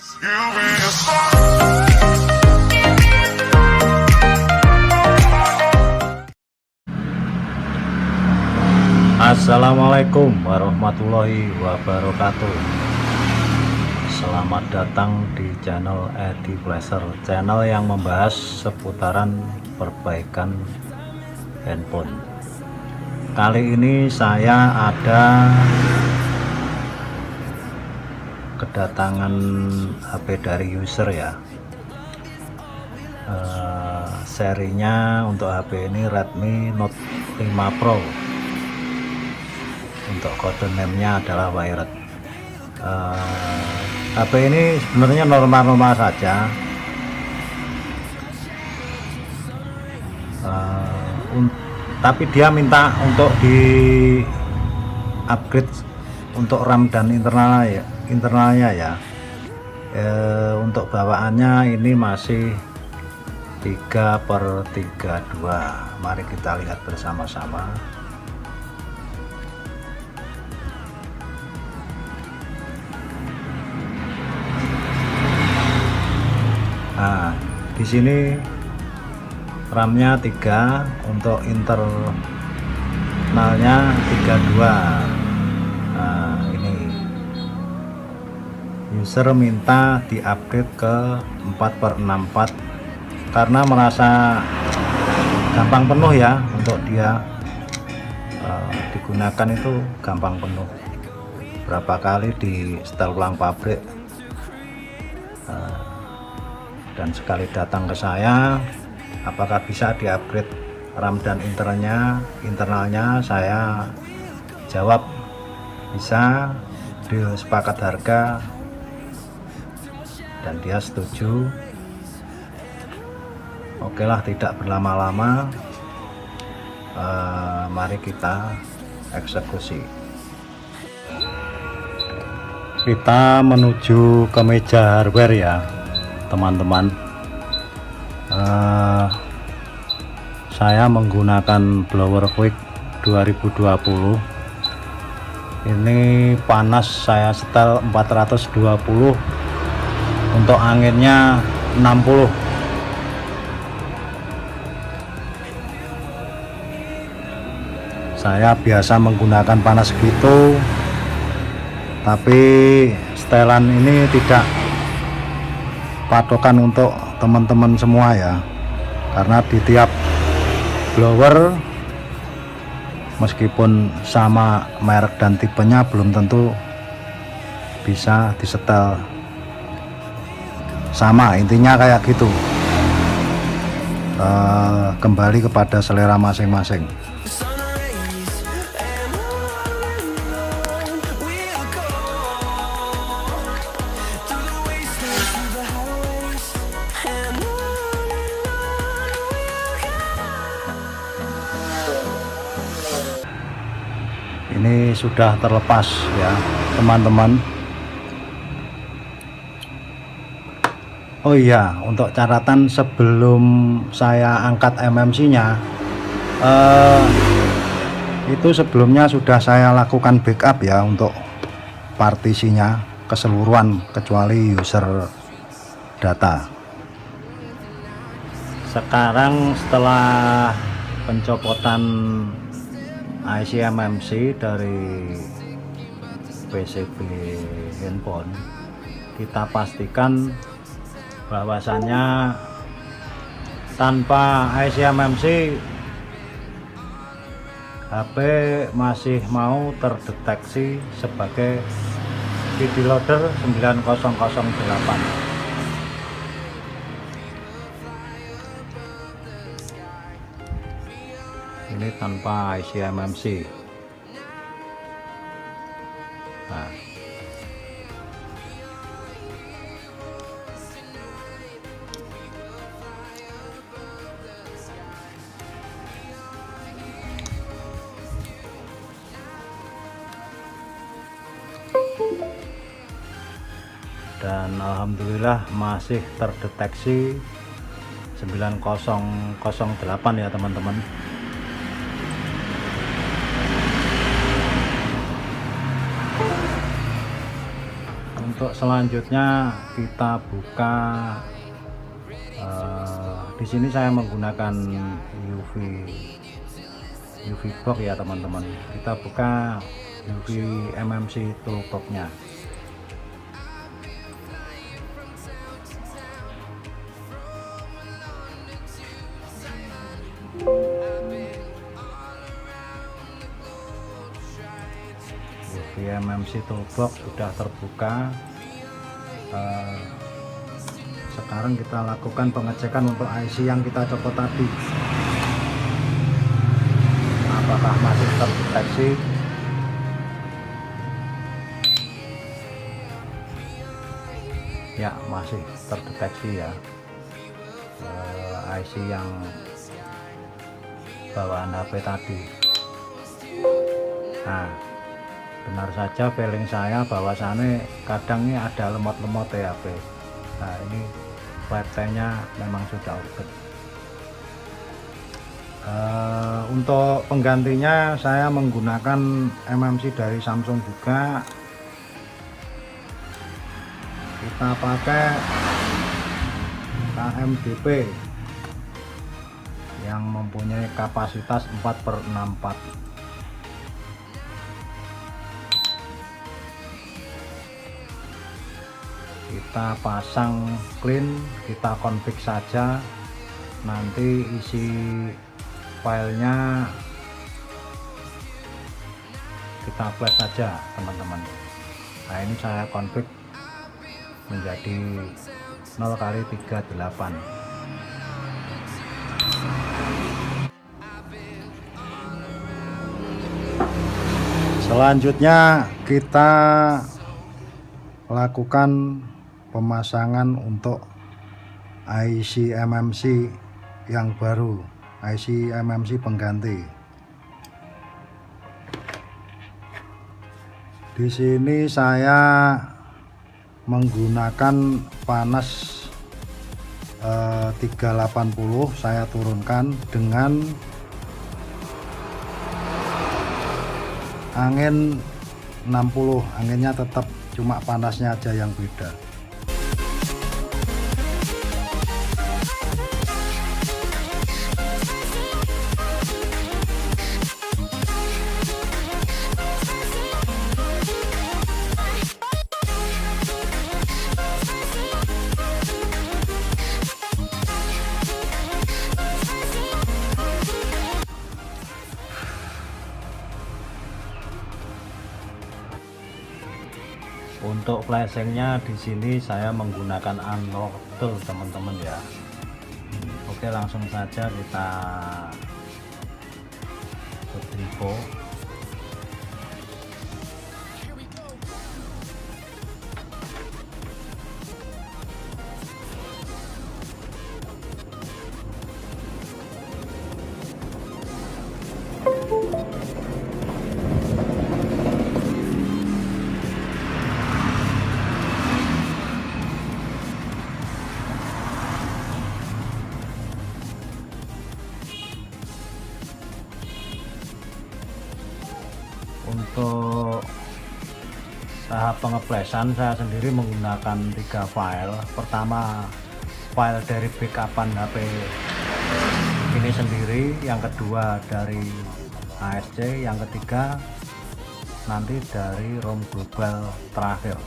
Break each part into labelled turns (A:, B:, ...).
A: Assalamualaikum warahmatullahi wabarakatuh. Selamat datang di channel Edi Pleasure, channel yang membahas seputaran perbaikan handphone. Kali ini saya ada kedatangan HP dari user ya. Serinya untuk HP ini Redmi Note 5 Pro. Untuk kode name-nya adalah Wired. HP ini sebenarnya normal-normal saja. Tapi dia minta untuk di upgrade untuk RAM dan internalnya ya. Untuk bawaannya ini masih 3/32. Mari kita lihat bersama-sama. Nah, di sini RAM-nya 3, untuk internalnya 32. Nah, ini user minta di-upgrade ke 4/64 karena merasa gampang penuh ya, untuk dia digunakan itu gampang penuh. Berapa kali di setel ulang pabrik, dan sekali datang ke saya, apakah bisa di-upgrade RAM dan internalnya, saya jawab bisa, sepakat harga, dan dia setuju. Oke lah, tidak berlama-lama, mari kita eksekusi. Kita menuju ke meja hardware ya teman-teman. Saya menggunakan blower quick 2020. Ini panas saya setel 420, untuk anginnya 60. Saya biasa menggunakan panas segitu, tapi setelan ini tidak patokan untuk teman-teman semua ya, karena di tiap blower meskipun sama merek dan tipenya belum tentu bisa disetel sama, intinya kayak gitu. Kembali kepada selera masing-masing. Ini sudah terlepas ya teman-teman. Oh iya, untuk catatan sebelum saya angkat MMC nya, itu sebelumnya sudah saya lakukan backup ya untuk partisinya keseluruhan kecuali user data. Sekarang setelah pencopotan IC MMC dari PCB handphone, kita pastikan bahwasannya tanpa IC MMC HP masih mau terdeteksi sebagai video loader 9008. Ini tanpa IC MMC. Nah, dan alhamdulillah masih terdeteksi 9008 ya teman-teman. Untuk selanjutnya kita buka, di sini saya menggunakan UV box ya teman-teman. Kita buka UV MMC toolbox-nya. UV MMC toolbox sudah terbuka. Sekarang kita lakukan pengecekan untuk IC yang kita copot tadi, apakah masih terdeteksi. Ya, masih terdeteksi ya, IC yang bawaan HP tadi. Nah, benar saja feeling saya bahwasannya kadang ini ada lemot-lemot ya HP. Nah, ini baterainya memang sudah obat. Untuk penggantinya saya menggunakan MMC dari Samsung juga. Kita pakai KMDP yang mempunyai kapasitas 4/64. Kita pasang clean, kita config saja, nanti isi filenya kita flash saja teman-teman. Nah, ini saya config menjadi 0x38. Selanjutnya kita lakukan pemasangan untuk IC MMC yang baru, IC MMC pengganti. Di sini saya menggunakan panas 380, saya turunkan dengan angin 60. Anginnya tetap, cuma panasnya aja yang beda. Untuk flashingnya di sini saya menggunakan analog tool teman-teman ya. Oke, langsung saja kita info. Untuk tahap pengeplesan saya sendiri menggunakan 3 file. Pertama, file dari backupan HP ini sendiri, yang kedua dari ASC, yang ketiga nanti dari ROM global terakhir.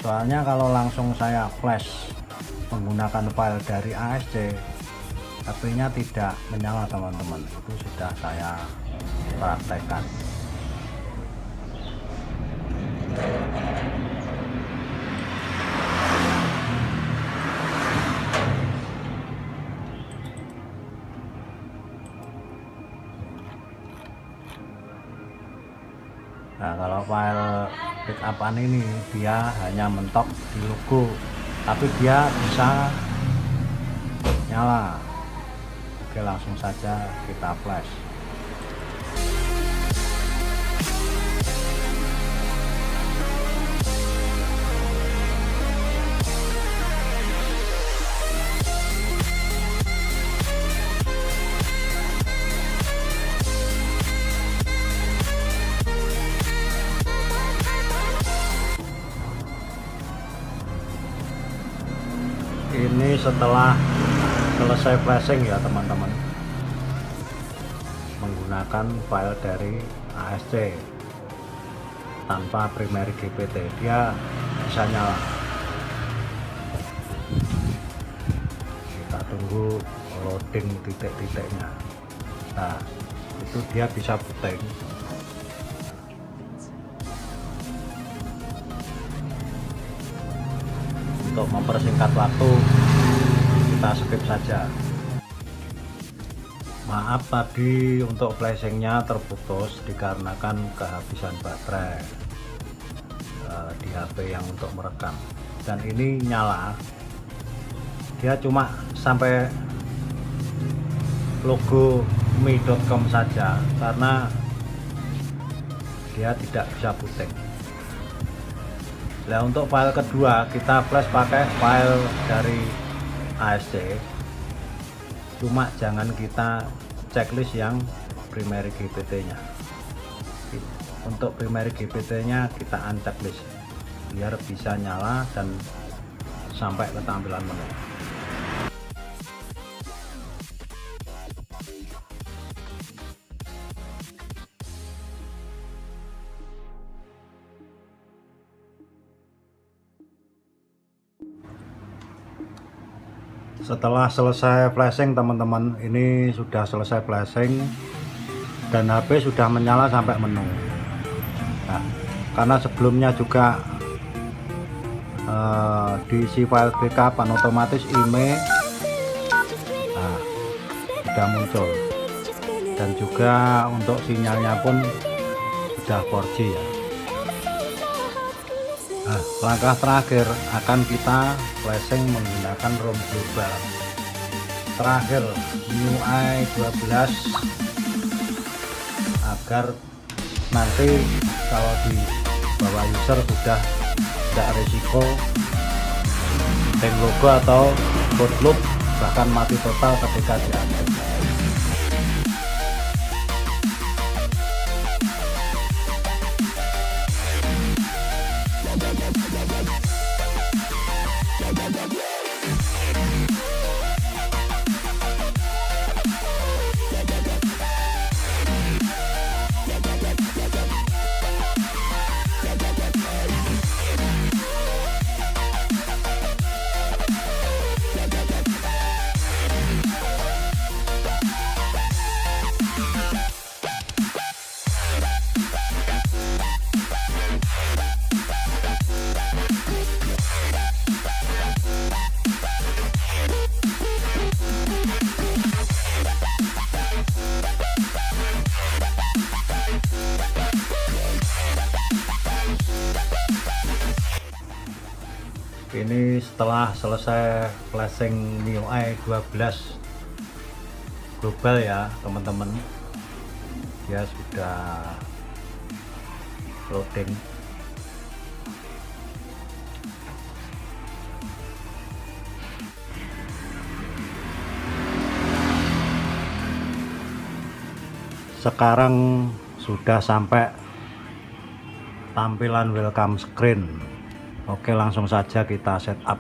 A: Soalnya kalau langsung saya flash menggunakan file dari ASC, HP-nya tidak menyala teman-teman. Itu sudah saya praktekkan. Nah, kalau file backupan ini dia hanya mentok di logo, tapi dia bisa nyala. Oke, langsung saja kita flash. Ini setelah selesai flashing ya teman-teman, menggunakan file dari ASC tanpa primary GPT, dia bisa nyala. Kita tunggu loading titik-titiknya. Nah, itu dia bisa booting. Untuk mempersingkat waktu, kita skip saja. Maaf tadi untuk flashingnya terputus dikarenakan kehabisan baterai di HP yang untuk merekam. Dan ini nyala, dia cuma sampai logo mi.com saja karena dia tidak bisa booting. Nah, untuk file kedua kita flash pakai file dari ASC, cuma jangan kita checklist yang primary GPT nya. Untuk primary GPT nya kita unchecklist biar bisa nyala dan sampai ke tampilan menu. Setelah selesai flashing teman-teman, ini sudah selesai flashing dan HP sudah menyala sampai menu. Nah, karena sebelumnya juga diisi file backup otomatis IMEI, nah, sudah muncul, dan juga untuk sinyalnya pun sudah 4G ya. Nah, langkah terakhir akan kita flashing menggunakan ROM global. Terakhir MIUI 12 agar nanti kalau di bawah user sudah tidak risiko hang logo atau boot loop, bahkan mati total ketika diakses. Ini setelah selesai flashing MIUI 12 global ya teman-teman, dia sudah loading. Sekarang sudah sampai tampilan welcome screen. Oke, langsung saja kita setup.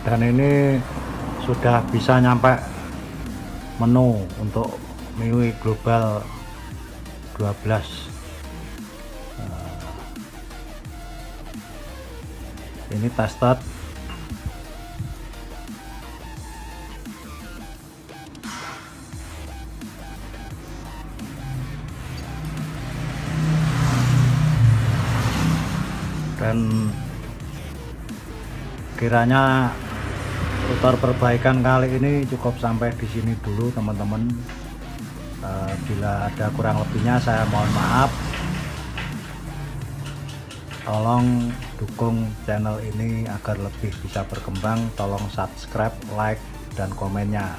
A: Dan ini sudah bisa nyampe menu untuk MIUI Global 12. Ini tested. dan kiranya tutor perbaikan kali ini cukup sampai di sini dulu teman-teman. Bila ada kurang lebihnya saya mohon maaf. Tolong dukung channel ini agar lebih bisa berkembang. Tolong subscribe, like, dan komennya.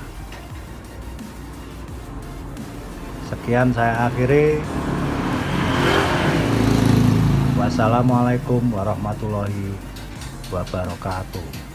A: Sekian saya akhiri. Wassalamualaikum warahmatullahi wabarakatuh.